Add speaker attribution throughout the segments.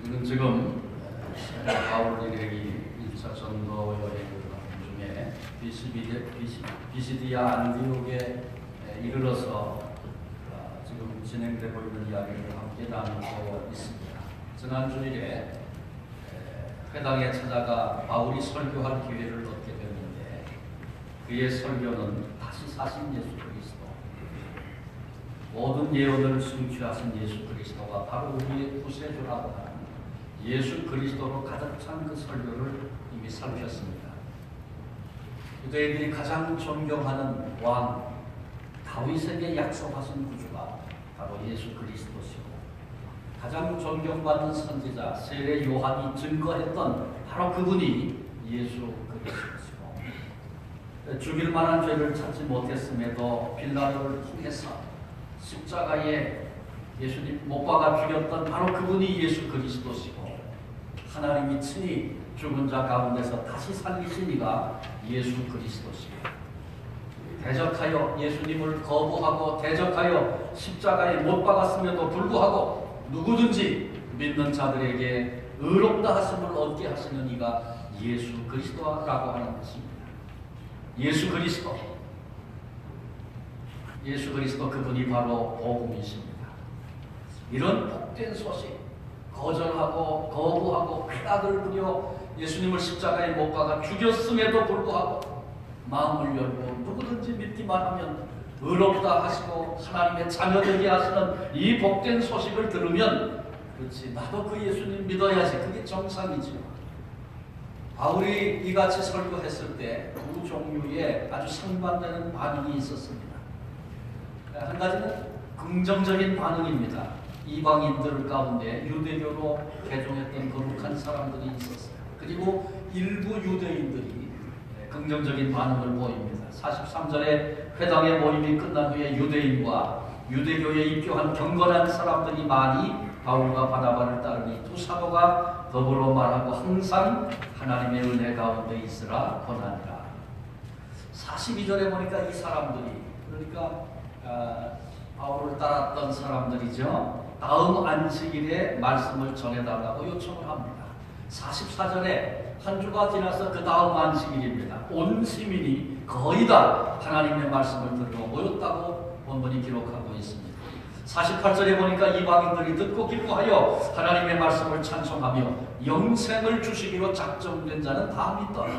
Speaker 1: 우리는 지금 바울 일행이 1차 전도 여행 중에 비시디아 안디옥에 이르러서 지금 진행되고 있는 이야기를 함께 나누고 있습니다. 지난 주일에 회당에 찾아가 바울이 설교할 기회를 얻게 됐는데 그의 설교는 다시 사신 예수 그리스도, 모든 예언을 성취하신 예수 그리스도가 바로 우리의 구세주라고 하는 예수 그리스도로 가득 찬 그 설교를 이미 살폈습니다. 유대인들이 가장 존경하는 왕 다윗에게 약속하신 구주가 바로 예수 그리스도시고, 가장 존경받는 선지자 세례 요한이 증거했던 바로 그분이 예수 그리스도시고, 죽일 만한 죄를 찾지 못했음에도 빌라도를 통해서 십자가에 예수님 못 박아 죽였던 바로 그분이 예수 그리스도시고, 하나님이 친히 죽은 자 가운데서 다시 살리신 이가 예수 그리스도시고, 대적하여 예수님을 거부하고 대적하여 십자가에 못 박았음에도 불구하고 누구든지 믿는 자들에게 의롭다 하심을 얻게 하시는 이가 예수 그리스도라고 하는 것입니다. 예수 그리스도 그분이 바로 복음이십니다. 이런 복된 소식, 거절하고 거부하고 쾌락을 부려 예수님을 십자가에 못 박아 죽였음에도 불구하고 마음을 열고 누구든지 믿기만 하면 의롭다 하시고 하나님의 자녀되게 하시는 이 복된 소식을 들으면, 그렇지, 나도 그 예수님 믿어야지, 그게 정상이죠. 바울이 이같이 설교했을 때 두 종류의 아주 상반되는 반응이 있었습니다. 한 가지는 긍정적인 반응입니다. 이방인들 가운데 유대교로 개종했던 거룩한 사람들이 있었어요. 그리고 일부 유대인들이 긍정적인 반응을 보입니다. 43절에 회당의 모임이 끝난 후에 유대인과 유대교에 입교한 경건한 사람들이 많이 바울과 바나바를 따르니 두 사도가 더불어 말하고 항상 하나님의 은혜 가운데 있으라 권하니라. 42절에 보니까 이 사람들이, 그러니까 바울을 따랐던 사람들이죠, 다음 안식일에 말씀을 전해달라고 요청을 합니다. 44절에 한 주가 지나서 그 다음 안식일입니다. 온 시민이 거의 다 하나님의 말씀을 들으러 모였다고 본문이 기록하고 있습니다. 48절에 보니까 이방인들이 듣고 기뻐하여 하나님의 말씀을 찬송하며 영생을 주시기로 작정된 자는 다 믿더라.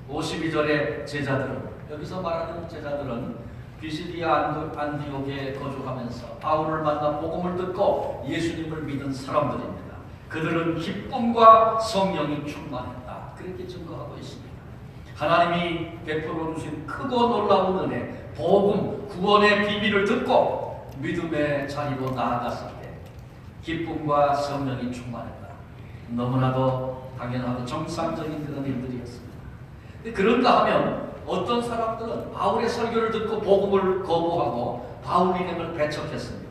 Speaker 1: 52절에 제자들은, 여기서 말하는 제자들은 비시디아 안디옥에 거주하면서 바울을 만나 복음을 듣고 예수님을 믿은 사람들입니다. 그들은 기쁨과 성령이 충만했다, 그렇게 증거하고 있습니다. 하나님이 베풀어 주신 크고 놀라운 은혜, 복음, 구원의 비밀을 듣고 믿음의 자리로 나아갔을 때 기쁨과 성령이 충만했다. 너무나도 당연하고 정상적인 그런 일들이었습니다. 그런가 하면 어떤 사람들은 바울의 설교를 듣고 복음을 거부하고 바울 일행을 배척했습니다.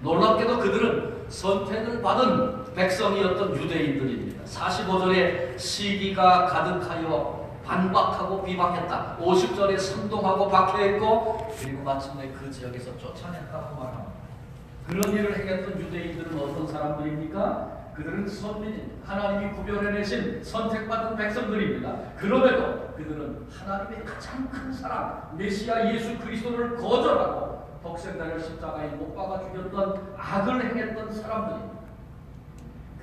Speaker 1: 놀랍게도 그들은 선택을 받은 백성이었던 유대인들입니다. 45절에 시기가 가득하여 반박하고 비방했다. 50절에 선동하고 박해했고, 그리고 마침내 그 지역에서 쫓아냈다고 말합니다. 그런 일을 행했던 유대인들은 어떤 사람들입니까? 그들은 선민인, 하나님이 구별해내신 선택받은 백성들입니다. 그럼에도 그들은 하나님의 가장 큰 사랑, 메시아 예수 그리스도를 거절하고 독생자를 십자가에 못 박아 죽였던 악을 행했던 사람들입니다.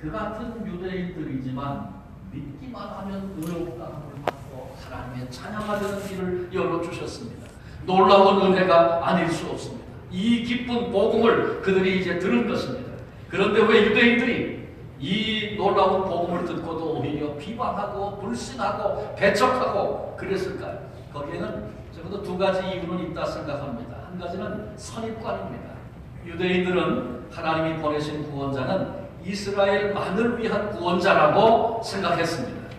Speaker 1: 그 같은 유대인들이지만 믿기만 하면 의롭다함을 받고 하나님의 자녀가 되는 길을 열어주셨습니다. 놀라운 은혜가 아닐 수 없습니다. 이 기쁜 복음을 그들이 이제 들은 것입니다. 그런데 왜 유대인들이 이 놀라운 복음을 듣고도 오히려 비방하고 불신하고 배척하고 그랬을까요? 거기에는 적어도 두 가지 이유는 있다 생각합니다. 한 가지는 선입관입니다. 유대인들은 하나님이 보내신 구원자는 이스라엘만을 위한 구원자라고 생각했습니다.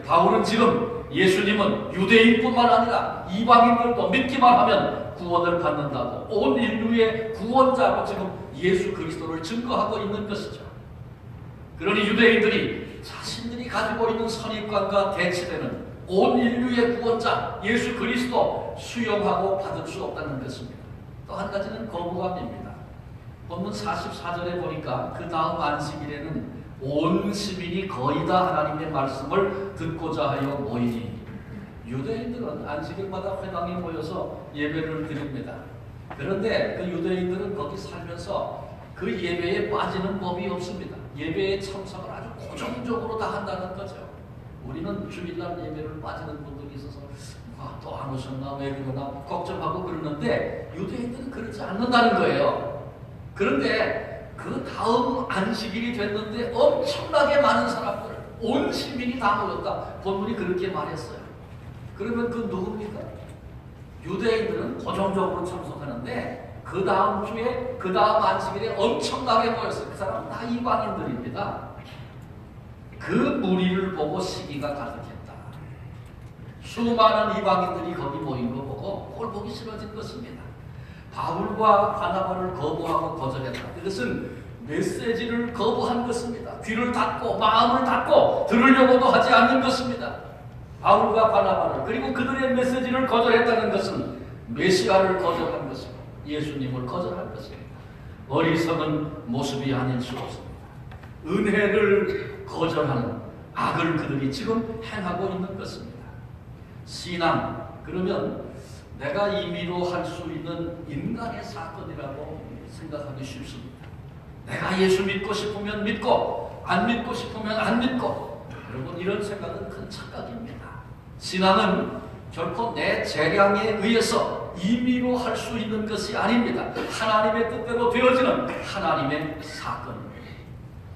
Speaker 1: 바울은 지금 예수님은 유대인뿐만 아니라 이방인들도 믿기만 하면 구원을 받는다고 온 인류의 구원자로 지금 예수 그리스도를 증거하고 있는 것이죠. 그러니 유대인들이 자신들이 가지고 있는 선입관과 대치되는 온 인류의 구원자 예수 그리스도 수용하고 받을 수 없다는 것입니다. 또 한 가지는 거부감입니다. 본문 44절에 보니까 그 다음 안식일에는 온 시민이 거의 다 하나님의 말씀을 듣고자 하여 모이니, 유대인들은 안식일마다 회당에 모여서 예배를 드립니다. 그런데 그 유대인들은 거기 살면서 그 예배에 빠지는 법이 없습니다. 예배에 참석을 아주 고정적으로 다 한다는 거죠. 우리는 주일날 예배를 빠지는 분들이 있어서 또 안 오셨나 왜 그러나 걱정하고 그러는데 유대인들은 그러지 않는다는 거예요. 그런데 그 다음 안식일이 됐는데 엄청나게 많은 사람들, 온 시민이 다 모였다. 본문이 그렇게 말했어요. 그러면 그 누굽니까? 유대인들은 고정적으로 참석하는데 그 다음 주에, 그 다음 안식일에 엄청나게 모였어요. 그 사람은 다 이방인들입니다. 그 무리를 보고 시기가 가득했다. 수많은 이방인들이 거기 모인 거 보고 꼴 보기 싫어진 것입니다. 바울과 바나바를 거부하고 거절했다. 이것은 메시지를 거부한 것입니다. 귀를 닫고 마음을 닫고 들으려고도 하지 않는 것입니다. 바울과 바나바를, 그리고 그들의 메시지를 거절했다는 것은 메시아를 거절한 것이고 예수님을 거절한 것입니다. 어리석은 모습이 아닐 수 없습니다. 은혜를 거절하는 악을 그들이 지금 행하고 있는 것입니다. 신앙, 그러면 내가 임의로 할 수 있는 인간의 사건이라고 생각하기 쉽습니다. 내가 예수 믿고 싶으면 믿고 안 믿고 싶으면 안 믿고, 여러분 이런 생각은 큰 착각입니다. 신앙은 결코 내 재량에 의해서 임의로 할 수 있는 것이 아닙니다. 하나님의 뜻대로 되어지는 하나님의 사건입니다.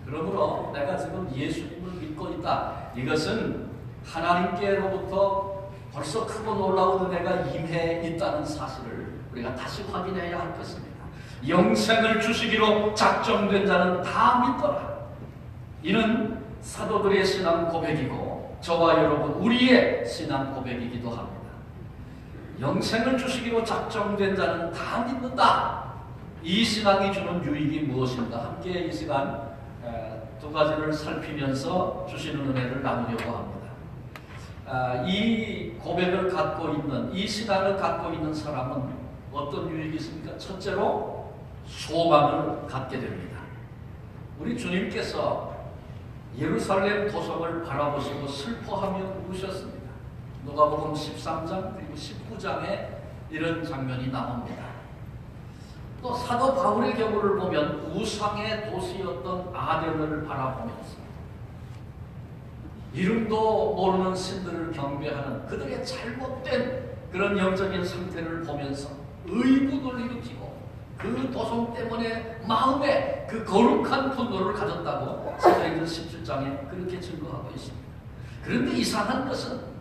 Speaker 1: 그러므로 내가 지금 예수님을 믿고 있다, 이것은 하나님께로부터 벌써 크고 놀라운 은혜가 임해 있다는 사실을 우리가 다시 확인해야 할 것입니다. 영생을 주시기로 작정된 자는 다 믿더라. 이는 사도들의 신앙 고백이고 저와 여러분 우리의 신앙 고백이기도 합니다. 영생을 주시기로 작정된 자는 다 믿는다. 이 신앙이 주는 유익이 무엇인가? 함께 이 시간 두 가지를 살피면서 주시는 은혜를 나누려고 합니다. 이 고백을 갖고 있는, 이 신앙을 갖고 있는 사람은 어떤 유익이 있습니까? 첫째로 소망을 갖게 됩니다. 우리 주님께서 예루살렘 도성을 바라보시고 슬퍼하며 우셨습니다. 누가복음 13장 그리고 19장에 이런 장면이 나옵니다. 또 사도 바울의 경우를 보면 우상의 도시였던 아덴을 바라보면서 이름도 모르는 신들을 경배하는 그들의 잘못된 그런 영적인 상태를 보면서 의문을 일으키고 그 도성 때문에 마음에 그 거룩한 분노를 가졌다고 사도행전 17장에 그렇게 증거하고 있습니다. 그런데 이상한 것은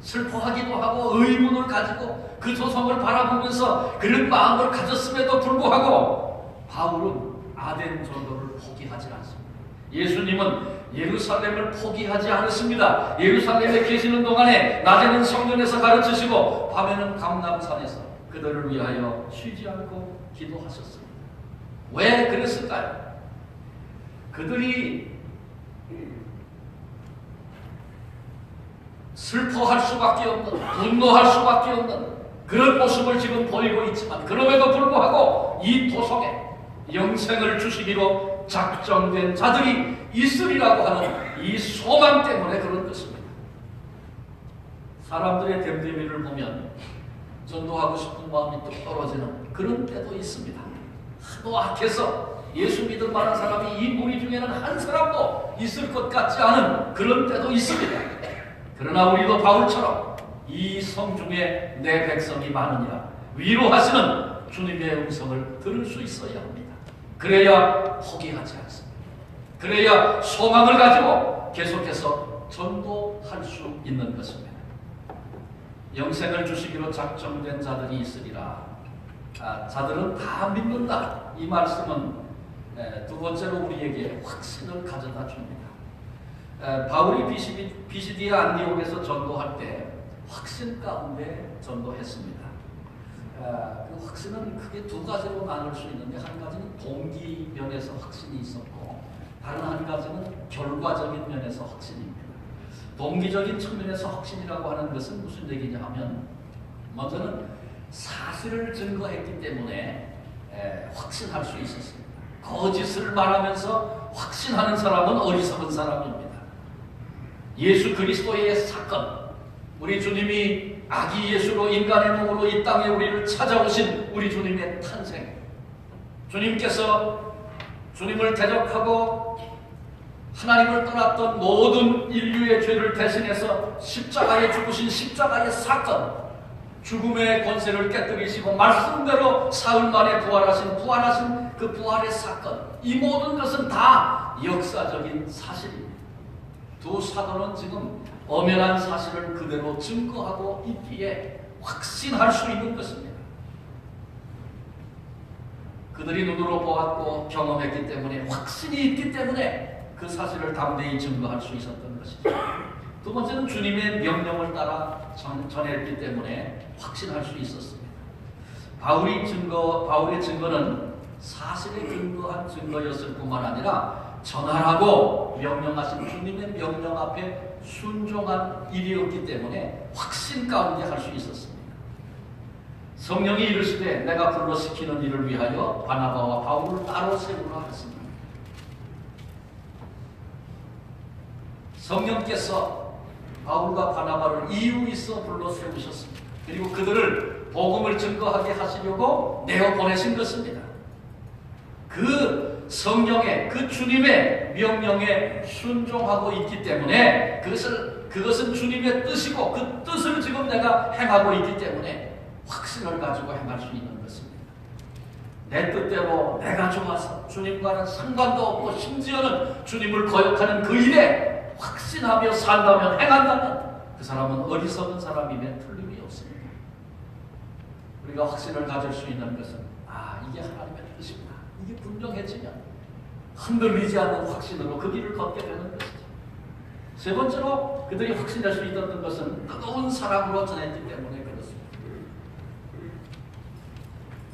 Speaker 1: 슬퍼하기도 하고 의문을 가지고 그 도성을 바라보면서 그런 마음을 가졌음에도 불구하고 바울은 아덴 전도를 포기하지 않습니다. 예수님은 예루살렘을 포기하지 않으십니다. 예루살렘에 계시는 동안에 낮에는 성전에서 가르치시고 밤에는 감람산에서 그들을 위하여 쉬지 않고 기도하셨습니다. 왜 그랬을까요? 그들이 슬퍼할 수밖에 없는, 분노할 수밖에 없는 그런 모습을 지금 보이고 있지만 그럼에도 불구하고 이 도성에 영생을 주시기로 작정된 자들이 있으리라고 하는 이 소망 때문에 그런 것입니다. 사람들의 됨됨이를 보면 전도하고 싶은 마음이 뚝 떨어지는 그런 때도 있습니다. 하도 악해서 예수 믿을 만한 사람이 이 무리 중에는 한 사람도 있을 것 같지 않은 그런 때도 있습니다. 그러나 우리도 바울처럼 이 성 중에 내 백성이 많으니라 위로하시는 주님의 음성을 들을 수 있어야 합니다. 그래야 포기하지 않습니다. 그래야 소망을 가지고 계속해서 전도할 수 있는 것입니다. 영생을 주시기로 작정된 자들이 있으리라. 자들은 다 믿는다. 이 말씀은 두 번째로 우리에게 확신을 가져다 줍니다. 바울이 비시디아 안디옥에서 전도할 때 확신 가운데 전도했습니다. 그 확신은 크게 두 가지로 나눌 수 있는데 한 가지는 동기 면에서 확신이 있었고 다른 한 가지는 결과적인 면에서 확신입니다. 동기적인 측면에서 확신이라고 하는 것은 무슨 얘기냐 하면 먼저는 사실을 증거했기 때문에 확신할 수 있었습니다. 거짓을 말하면서 확신하는 사람은 어리석은 사람입니다. 예수 그리스도의 사건, 우리 주님이 아기 예수로 인간의 몸으로 이 땅에 우리를 찾아오신 우리 주님의 탄생, 주님께서 주님을 대적하고 하나님을 떠났던 모든 인류의 죄를 대신해서 십자가에 죽으신 십자가의 사건, 죽음의 권세를 깨뜨리시고 말씀대로 사흘 만에 부활하신 그 부활의 사건, 이 모든 것은 다 역사적인 사실입니다. 두 사도는 지금 엄연한 사실을 그대로 증거하고 있기에 확신할 수 있는 것입니다. 그들이 눈으로 보았고 경험했기 때문에, 확신이 있기 때문에 그 사실을 담대히 증거할 수 있었던 것이죠. 두 번째는 주님의 명령을 따라 전했기 때문에 확신할 수 있었습니다. 바울의 증거는 사실에 근거한 증거였을 뿐만 아니라 전하라고 명령하신 주님의 명령 앞에 순종한 일이었기 때문에 확신 가운데 할 수 있었습니다. 성령이 이르시되 내가 불러 시키는 일을 위하여 바나바와 바울을 따로 세우라 했습니다. 성령께서 바울과 바나바를 이유 있어 불러 세우셨습니다. 그리고 그들을 복음을 증거하게 하시려고 내어 보내신 것입니다. 그 성령의, 그 주님의 명령에 순종하고 있기 때문에 그것은 주님의 뜻이고 그 뜻을 지금 내가 행하고 있기 때문에 확신을 가지고 행할 수 있는 것입니다. 내 뜻대로 내가 좋아서 주님과는 상관도 없고 심지어는 주님을 거역하는 그 일에 확신하며 산다면, 행한다면 그 사람은 어리석은 사람이면 틀림이 없습니다. 우리가 확신을 가질 수 있는 것은 이게 하나님의 뜻이구나, 이게 분명해지면 흔들리지 않는 확신으로 그 길을 걷게 되는 것이죠. 세 번째로 그들이 확신할 수 있었던 것은 뜨거운 사랑으로 전했기 때문에 그렇습니다.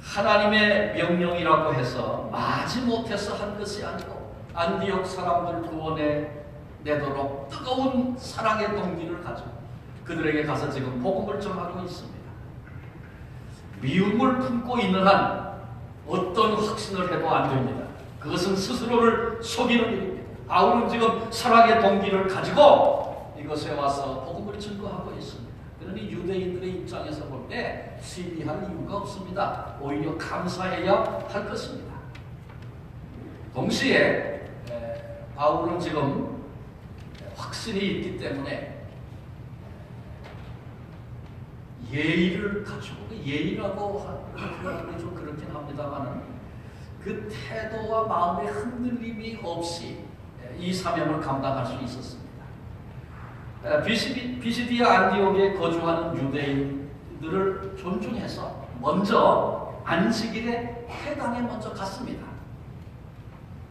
Speaker 1: 하나님의 명령이라고 해서 마지못해서 한 것이 아니고 안디옥 사람들 구원에 내도록 뜨거운 사랑의 동기를 가지고 그들에게 가서 지금 복음을 전하고 있습니다. 미움을 품고 있는 한 어떤 확신을 해도 안 됩니다. 그것은 스스로를 속이는 일입니다. 바울은 지금 사랑의 동기를 가지고 이것에 와서 복음을 증거하고 있습니다. 그러니 유대인들의 입장에서 볼 때 시비할 이유가 없습니다. 오히려 감사해야 할 것입니다. 동시에 바울은 지금 확신이 있기 때문에 예의를 갖추고, 예의라고 하는 좀 그렇긴 합니다만 그 태도와 마음의 흔들림이 없이 이 사명을 감당할 수 있었습니다. 비시디아 안디옥에 거주하는 유대인들을 존중해서 먼저 안식일에 회당에 먼저 갔습니다.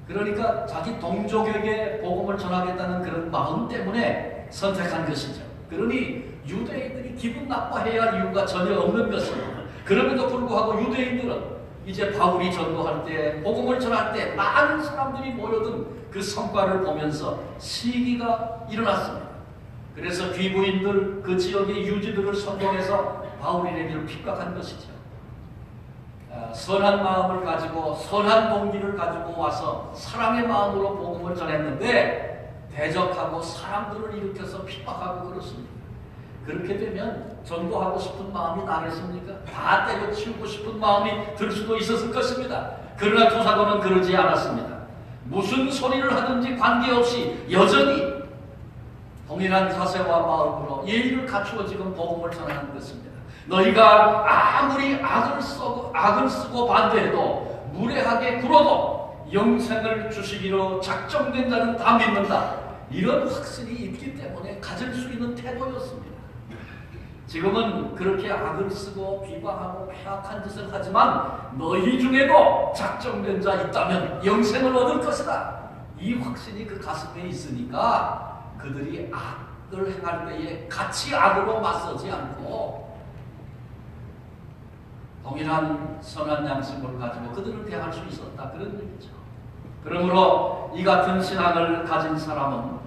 Speaker 1: 그러니까 자기 동족에게 복음을 전하겠다는 그런 마음 때문에 선택한 것이죠. 그러니 유대인들이 기분 나빠해야 할 이유가 전혀 없는 것입니다. 그럼에도 불구하고 유대인들은 이제 바울이 전도할 때, 복음을 전할 때 많은 사람들이 모여든 그 성과를 보면서 시기가 일어났습니다. 그래서 귀부인들, 그 지역의 유지들을 선동해서 바울이 내기를 핍박한 것이죠. 선한 마음을 가지고, 선한 동기를 가지고 와서 사랑의 마음으로 복음을 전했는데 대적하고 사람들을 일으켜서 핍박하고 그렇습니다. 그렇게 되면 전도하고 싶은 마음이 나겠습니까? 다 때려치우고 싶은 마음이 들 수도 있었을 것입니다. 그러나 두 사도는 그러지 않았습니다. 무슨 소리를 하든지 관계없이 여전히 동일한 자세와 마음으로 예의를 갖추어 지금 복음을 전하는 것입니다. 너희가 아무리 악을 쓰고 반대해도 무례하게 굴어도 영생을 주시기로 작정된 자는 다 믿는다. 이런 확신이 있기 때문에 가질 수 있는 태도였습니다. 지금은 그렇게 악을 쓰고 비방하고 폐악한 짓을 하지만 너희 중에도 작정된 자 있다면 영생을 얻을 것이다. 이 확신이 그 가슴에 있으니까 그들이 악을 행할 때에 같이 악으로 맞서지 않고 동일한 선한 양심을 가지고 그들을 대할 수 있었다. 그런 얘기죠. 그러므로 이 같은 신앙을 가진 사람은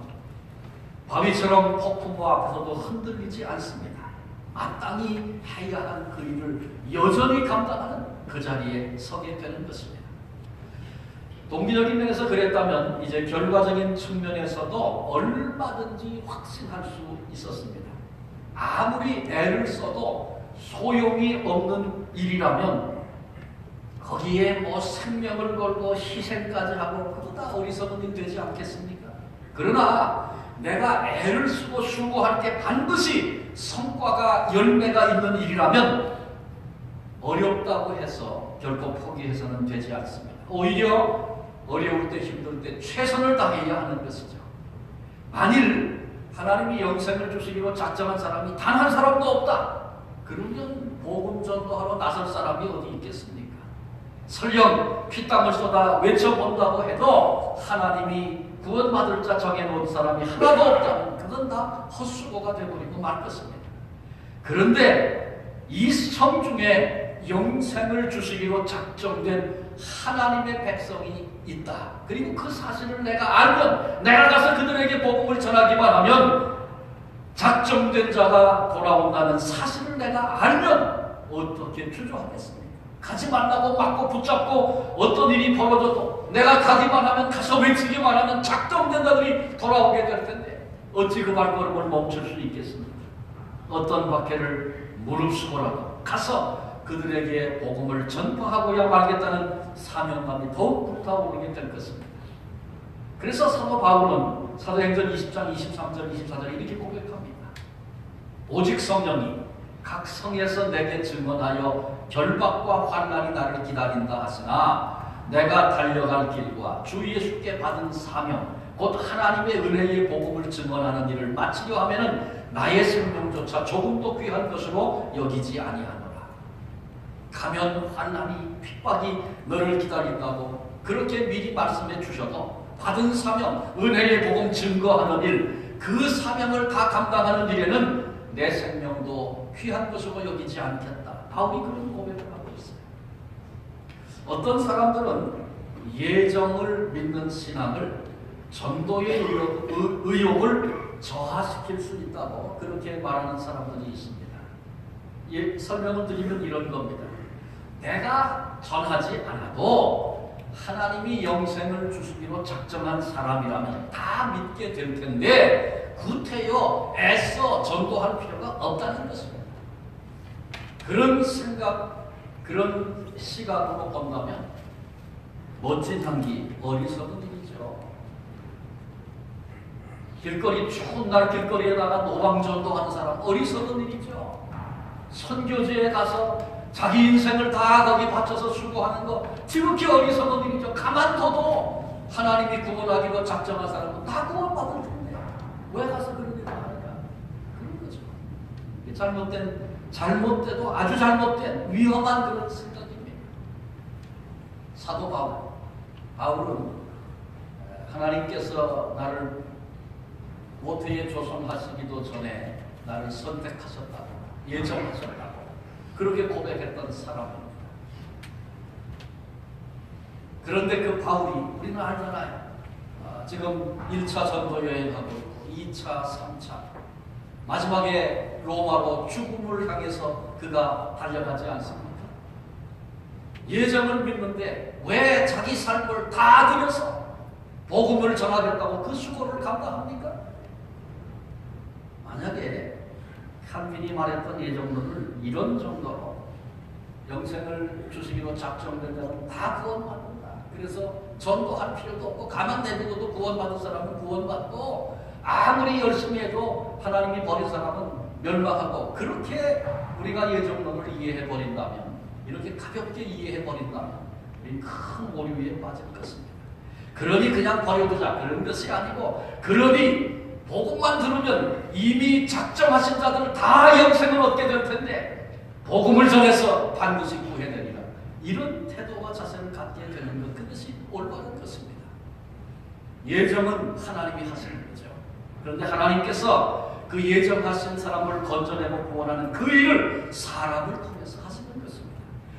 Speaker 1: 바위처럼 폭풍과 앞에서도 흔들리지 않습니다. 마땅히 해야 할 그 일을 여전히 감당하는 그 자리에 서게 되는 것입니다. 동기적인 면에서 그랬다면 이제 결과적인 측면에서도 얼마든지 확신할 수 있었습니다. 아무리 애를 써도 소용이 없는 일이라면 거기에 뭐 생명을 걸고 희생까지 하고 그거 다 어리석은 일 되지 않겠습니까? 그러나 내가 애를 쓰고 수고할 때 반드시 성과가 열매가 있는 일이라면 어렵다고 해서 결코 포기해서는 되지 않습니다. 오히려 어려울 때 힘들 때 최선을 다해야 하는 것이죠. 만일 하나님이 영생을 주시기로 작정한 사람이 단 한 사람도 없다. 그러면 복음 전도하러 나설 사람이 어디 있겠습니까? 설령 피땀을 쏟아 외쳐본다고 해도 하나님이 구원받을 자 정해놓은 사람이 하나도 없다면 그건 다 헛수고가 되어버리고 말 것입니다. 그런데 이 성 중에 영생을 주시기로 작정된 하나님의 백성이 있다. 그리고 그 사실을 내가 알면 내가 가서 그들에게 복음을 전하기만 하면 작정된 자가 돌아온다는 사실을 내가 알면 어떻게 주저하겠습니까? 가지 말라고 막고 붙잡고 어떤 일이 벌어져도 내가 가기만 하면 가서 외치기만 하면 작정된 자들이 돌아오게 될 텐데 어찌 그 발걸음을 멈출 수 있겠습니까? 어떤 박해를 무릅쓰고라도 가서 그들에게 복음을 전파하고야 말겠다는 사명감이 더욱 불타오르게 될 것입니다. 그래서 사도 바울은 사도행전 20장 23절 24절 이렇게 고백합니다. 오직 성령이 각 성에서 내게 증언하여 결박과 환난이 나를 기다린다 하시나 내가 달려갈 길과 주 예수께 받은 사명 곧 하나님의 은혜의 복음을 증언하는 일을 마치려 하면은 나의 생명조차 조금도 귀한 것으로 여기지 아니하노라. 가면 환난이 핍박이 너를 기다린다고 그렇게 미리 말씀해 주셔도 받은 사명 은혜의 복음 증거하는 일 그 사명을 다 감당하는 일에는 내 생명도 귀한 것으로 여기지 않겠다. 바울이 그런 고백을 하고 있어요. 어떤 사람들은 예정을 믿는 신앙을 전도의 의욕을 저하시킬 수 있다고 그렇게 말하는 사람들이 있습니다. 설명을 드리면 이런 겁니다. 내가 전하지 않아도 하나님이 영생을 주시기로 작정한 사람이라면 다 믿게 될 텐데 구태여 애써 전도할 필요가 없다는 것입니다. 그런 생각, 그런 시각으로 본다면 멋진 향기, 어리석은 일이죠. 길거리 추운 날 길거리에 나가 노방전도하는 사람 어리석은 일이죠. 선교지에 가서 자기 인생을 다 거기 바쳐서 수고하는 거 지극히 어리석은 일이죠. 가만둬도 하나님이 구원하기로 작정한 사람은 다 구원받을 텐데 왜 가서 그런 일을 하느냐. 그런 거죠. 잘못돼도 아주 잘못된 위험한 그런 생각입니다. 사도 바울은 하나님께서 나를 모태에 조성하시기도 전에 나를 선택하셨다고 예정하셨다고 그렇게 고백했던 사람입니다. 그런데 그 바울이 우리는 알잖아요. 지금 1차 전도 여행하고 2차, 3차 마지막에 로마로 죽음을 향해서 그가 달려가지 않습니까? 예정을 믿는데 왜 자기 삶을 다 들여서 복음을 전하겠다고 그 수고를 감당합니까? 만약에 칼빈이 말했던 예정론을 이런 정도로 영생을 주시기로 작정된 자는 다 구원받는다. 그래서 전도할 필요도 없고 가만 내비둬도 구원받은 사람은 구원받고 아무리 열심히 해도 하나님이 버린 사람은 멸망하고 그렇게 우리가 예정론을 이해해버린다면 이렇게 가볍게 이해해버린다면 우리 큰 오류에 빠질 것입니다. 그러니 그냥 버려두자 그런 것이 아니고 그러니 복음만 들으면 이미 작정하신 자들 다 영생을 얻게 될 텐데 복음을 전해서 반드시 구해내리라. 이런 태도와 자세를 갖게 되는 것 그것이 올바른 것입니다. 예정은 하나님이 하시는 거죠. 그런데 하나님께서 그 예정하신 사람을 건져내고 구원하는 그 일을 사람을 통해서 하시는 것입니다.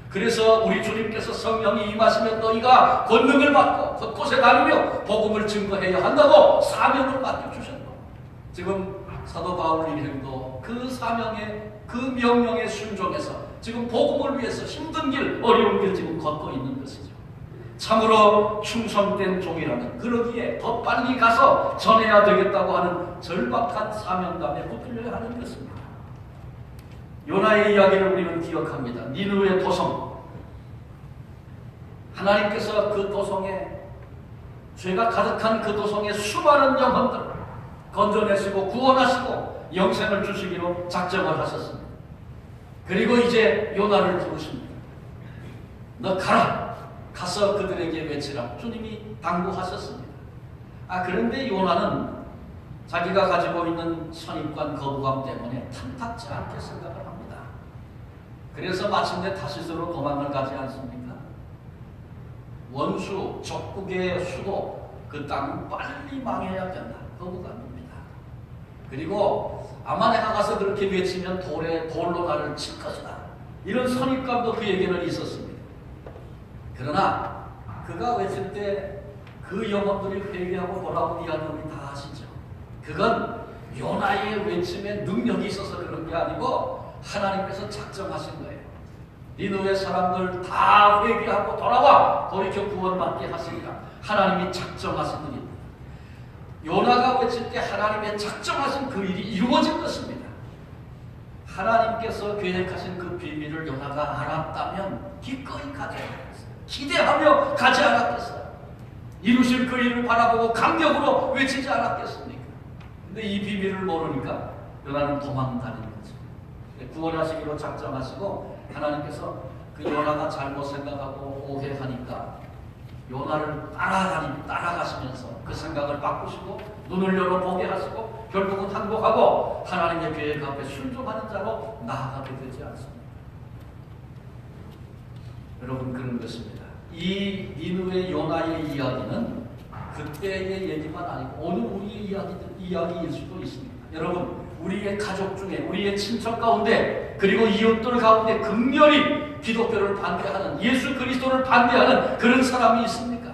Speaker 1: 그래서 우리 주님께서 성령이 임하시면 너희가 권능을 받고 곳곳에 다니며 복음을 증거해야 한다고 사명을 맡겨주셨다. 지금 사도 바울 일행도 그 사명에 그 명령에 순종해서 지금 복음을 위해서 힘든 길, 어려운 길 지금 걷고 있는 것이죠. 참으로 충성된 종이라면 그러기에 더 빨리 가서 전해야 되겠다고 하는 절박한 사명감에 붙들려야 하는 것입니다. 요나의 이야기를 우리는 기억합니다. 니느웨 도성, 하나님께서 그 도성에, 죄가 가득한 그 도성의 수많은 영혼들을 건져내시고 구원하시고 영생을 주시기로 작정을 하셨습니다. 그리고 이제 요나를 부르십니다. 너 가라! 가서 그들에게 외치라. 주님이 당부하셨습니다. 그런데 요나는 자기가 가지고 있는 선입관 거부감 때문에 탐탁지 않게 생각을 합니다. 그래서 마침내 타시스로 도망을 가지 않습니까? 원수, 적국의 수도 그 땅은 빨리 망해야 된다. 거부감입니다. 그리고 아마 내가 가서 그렇게 외치면 돌로 나를 칠 것이다. 이런 선입감도 그에게는 있었습니다. 그러나 그가 외칠 때 그 영혼들이 회개하고 돌아오는 이야기 우리 다 아시죠? 그건 요나의 외침에 능력이 있어서 그런 게 아니고 하나님께서 작정하신 거예요. 니느웨 사람들 다 회개하고 돌아와 돌이켜 구원받게 하시니까 하나님이 작정하신 일입니다. 요나가 외칠 때 하나님의 작정하신 그 일이 이루어진 것입니다. 하나님께서 계획하신 그 비밀을 요나가 알았다면 기꺼이 가지 않았겠어요. 기대하며 가지 않았겠어요. 이루실 그 일을 바라보고 감격으로 외치지 않았겠습니까? 근데 이 비밀을 모르니까 요나는 도망다니는 거죠. 구원하시기로 작정하시고 하나님께서 그 요나가 잘못 생각하고 오해하니까 요나를 따라가시면서 그 생각을 바꾸시고 눈을 열어 보게 하시고 결국은 항복하고 하나님의 계획 앞에 순종하는 자로 나아가게 되지 않습니다. 여러분, 그런 것입니다. 이 니느웨 요나의 이야기는 그때의 얘기만 아니고 오늘 우리의 이야기일 수도 있습니다. 여러분, 우리의 가족 중에, 우리의 친척 가운데, 그리고 이웃들 가운데 극렬히 기독교를 반대하는, 예수 그리스도를 반대하는 그런 사람이 있습니까?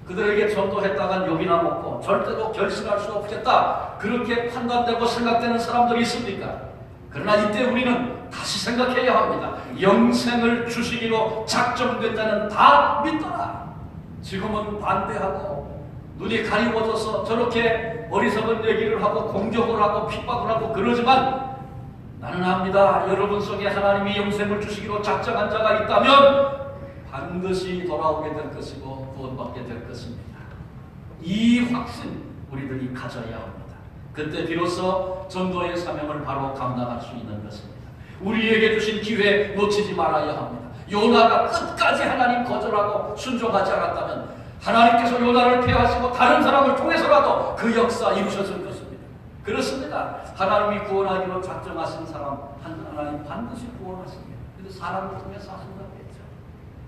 Speaker 1: 그들에게 전도했다간 욕이나 먹고 절대로 결심할 수 없겠다, 그렇게 판단되고 생각되는 사람들이 있습니까? 그러나 이때 우리는 다시 생각해야 합니다. 영생을 주시기로 작정된 자는 다 믿더라. 지금은 반대하고 눈이 가리워져서 저렇게 어리석은 얘기를 하고 공격을 하고 핍박을 하고 그러지만 나는 압니다. 여러분 속에 하나님이 영생을 주시기로 작정한 자가 있다면 반드시 돌아오게 될 것이고 구원받게 될 것입니다. 이 확신 우리들이 가져야 합니다. 그때 비로소 전도의 사명을 바로 감당할 수 있는 것입니다. 우리에게 주신 기회 놓치지 말아야 합니다. 요나가 끝까지 하나님 거절하고 순종하지 않았다면 하나님께서 요나를 폐하시고 다른 사람을 통해서라도 그 역사 이루셨을 것입니다. 그렇습니다. 하나님이 구원하기로 작정하신 사람 하나님 반드시 구원하십니다. 그런데 사람을 통해서 하신다고 했죠.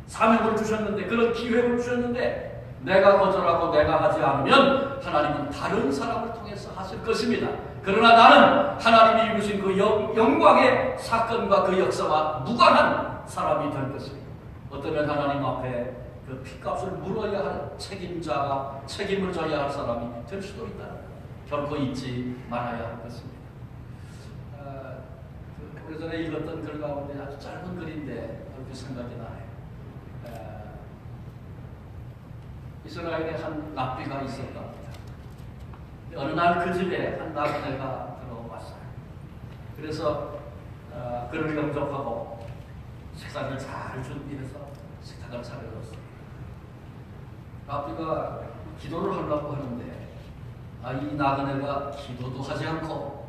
Speaker 1: 사명을 주셨는데, 그런 기회를 주셨는데 내가 거절하고 내가 하지 않으면 하나님은 다른 사람을 통해서 하실 것입니다. 그러나 나는 하나님이 이루신 그 영광의 사건과 그 역사와 무관한 사람이 될 것입니다. 어쩌면 하나님 앞에 그 핏값을 물어야 할 책임자가, 책임을 져야 할 사람이 될 수도 있다. 결코 잊지 말아야 할 것입니다. 오래전에 읽었던 글 가운데 아주 짧은 글인데 그렇게 생각이 나요. 이스라엘에 한 랍비가 있었다 합니다. 어느 날 그 집에 한 나그네가 들어왔어요. 그래서 그를 영접하고 식사를 잘 준비해서 식탁을 차려줬어요. 랍비가 기도를 하려고 하는데 이 나그네가 기도도 하지 않고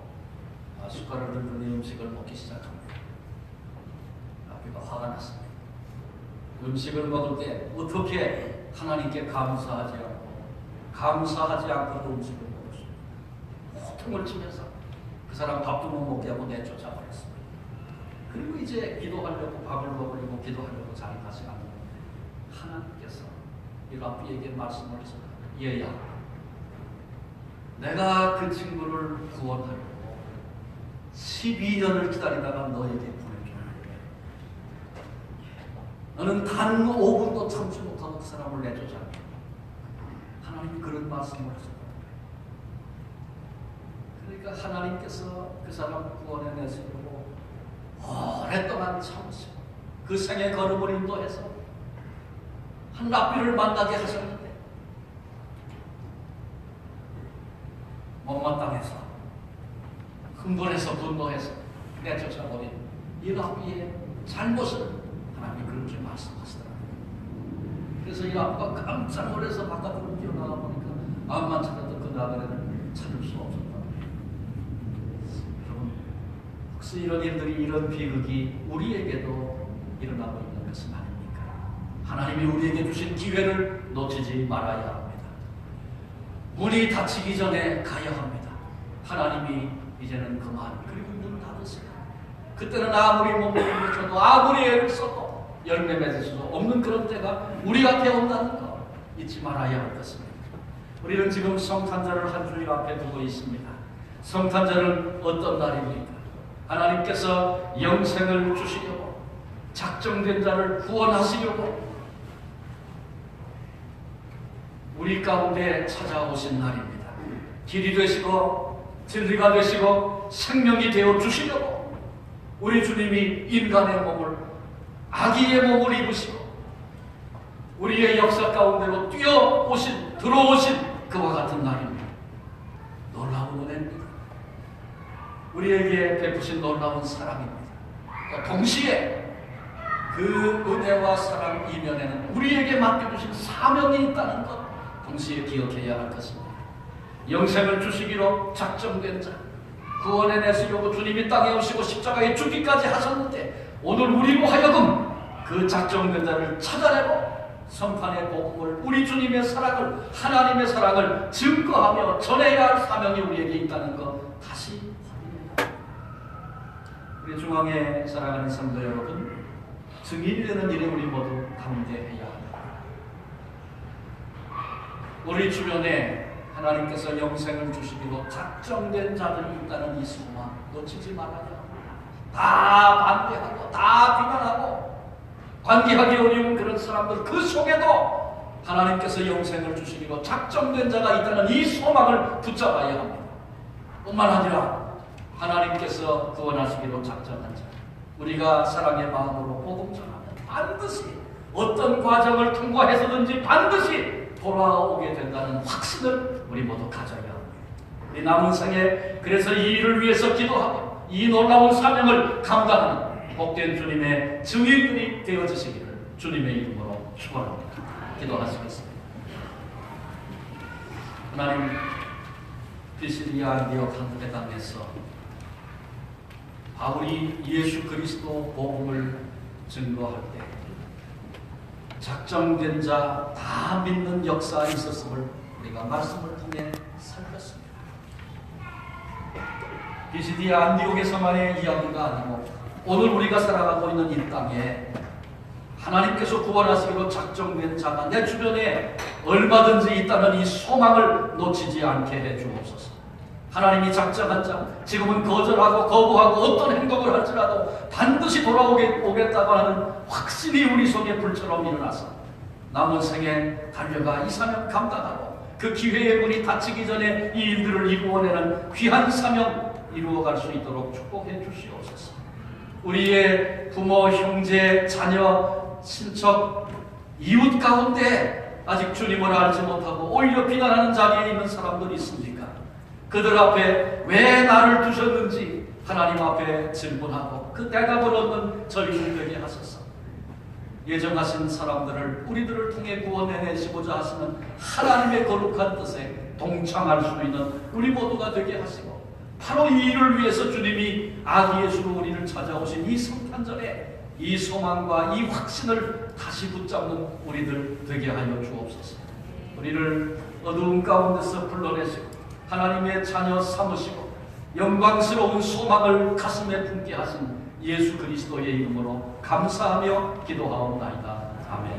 Speaker 1: 숟가락을 들고 음식을 먹기 시작합니다. 랍비가 화가 났습니다. 음식을 먹을 때 어떻게 하나님께 감사하지 않고 음식을 먹었습니다. 호통을 치면서 그 사람 밥도 못 먹게 하고 내쫓아 버렸습니다. 그리고 이제 기도하려고 밥을 먹으려고 기도하려고 자리 가지 않는데 하나님께서 이 랍비에게 말씀을 하셨다. 얘야, 내가 그 친구를 구원하려고 12년을 기다리다가 너에게 보내줬는데 너는 단 5분도 참지 못하고 그 사람을 내쫓아. 하나님이 그런 말씀을 하셨다. 그러니까 하나님께서 그 사람을 구원해내시려고 오랫동안 참으시고 그 생의 걸음을 인도해서 한 랍비를 만나게 하셨는데 못마땅해서 흥분해서 분노해서 내쫓아버린 이 랍비의 잘못을 하나님이 그렇게 말씀하시더라고요. 그래서 이 랍비가 깜짝 놀라서 바깥으로 뛰어나가 보니까 암만 찾아도 그 나그네를 찾을 수 없었다. 여러분, 혹시 이런 일들이, 이런 비극이 우리에게도 일어나고 있는 것은 아닙니까? 하나님이 우리에게 주신 기회를 놓치지 말아야 합니다. 문이 닫히기 전에 가야 합니다. 하나님이 이제는 그만, 그리고 문 닫으세요. 그때는 아무리 몸을 일으켜도 아무리 애를 써도 열매 맺을 수 없는 그런 때가 우리 앞에 온다는 거 잊지 말아야 할 것입니다. 우리는 지금 성탄절을 한 주일 앞에 두고 있습니다. 성탄절은 어떤 날입니까? 하나님께서 영생을 주시려고, 작정된 자를 구원하시려고 우리 가운데 찾아오신 날입니다. 길이 되시고 진리가 되시고 생명이 되어 주시려고 우리 주님이 인간의 몸을, 아기의 몸을 입으시고 우리의 역사 가운데로 뛰어오신, 들어오신 그와 같은 날입니다. 놀라운 은혜입니다. 우리에게 베푸신 놀라운 사랑입니다. 동시에 그 은혜와 사랑 이면에는 우리에게 맡겨주신 사명이 있다는 것 동시에 기억해야 할 것입니다. 영생을 주시기로 작정된 자, 구원해 내시려고 주님이 땅에 오시고 십자가에 죽기까지 하셨는데 오늘 우리로 하여금 그 작정된 자를 찾아내고 성탄의 복음을, 우리 주님의 사랑을, 하나님의 사랑을 증거하며 전해야 할 사명이 우리에게 있다는 것 다시 확인합니다. 우리 중앙에 사랑하는 성도 여러분, 증인이 되는 일에 우리 모두 감대해야 합니다. 우리 주변에 하나님께서 영생을 주시기로 작정된 자들이 있다는 이 소망 놓치지 말아야 합니다. 다 반대하고 다 비난하고 관계하기 어려운 그런 사람들, 그 속에도 하나님께서 영생을 주시기로 작정된 자가 있다는 이 소망을 붙잡아야 합니다. 뿐만 아니라 하나님께서 구원하시기로 작정한 자, 우리가 사랑의 마음으로 복음 전하면 반드시 어떤 과정을 통과해서든지 반드시 돌아오게 된다는 확신을 우리 모두 가져야 합니다. 우리 남은 생에 그래서 이 일을 위해서 기도하고 이 놀라운 사명을 감당하는 복된 주님의 증인들이 되어주시기를 주님의 이름으로 축원합니다. 기도하시겠습니다. 하나님, 피시디아 안디옥 한국의 땅에서 바울이 예수 그리스도 복음을 증거할 때 작정된 자 다 믿는 역사가 있었음을 우리가 말씀을 통해 살폈습니다. 피시디아 안디옥에서만의 이야기가 아니고 오늘 우리가 살아가고 있는 이 땅에 하나님께서 구원하시기로 작정된 자가 내 주변에 얼마든지 있다는 이 소망을 놓치지 않게 해 주옵소서. 하나님이 작정한 자, 지금은 거절하고 거부하고 어떤 행동을 할지라도 반드시 돌아오겠다고 하는 확신이 우리 속에 불처럼 일어나서 남은 생에 달려가 이 사명 감당하고 그 기회의 문이 닫히기 전에 이 일들을 이루어내는 귀한 사명 이루어갈 수 있도록 축복해 주시옵소서. 우리의 부모, 형제, 자녀, 친척, 이웃 가운데 아직 주님을 알지 못하고 오히려 비난하는 자리에 있는 사람들이 있습니까? 그들 앞에 왜 나를 두셨는지 하나님 앞에 질문하고 그 대답을 얻는 저희들 되게 하소서. 예정하신 사람들을 우리들을 통해 구원해내시고자 하시는 하나님의 거룩한 뜻에 동참할 수 있는 우리 모두가 되게 하시고 바로 이 일을 위해서 주님이 아기 예수로 우리를 찾아오신 이 성탄절에 이 소망과 이 확신을 다시 붙잡는 우리들 되게 하여 주옵소서. 우리를 어두운 가운데서 불러내시고 하나님의 자녀 삼으시고 영광스러운 소망을 가슴에 품게 하신 예수 그리스도의 이름으로 감사하며 기도하옵나이다. 아멘.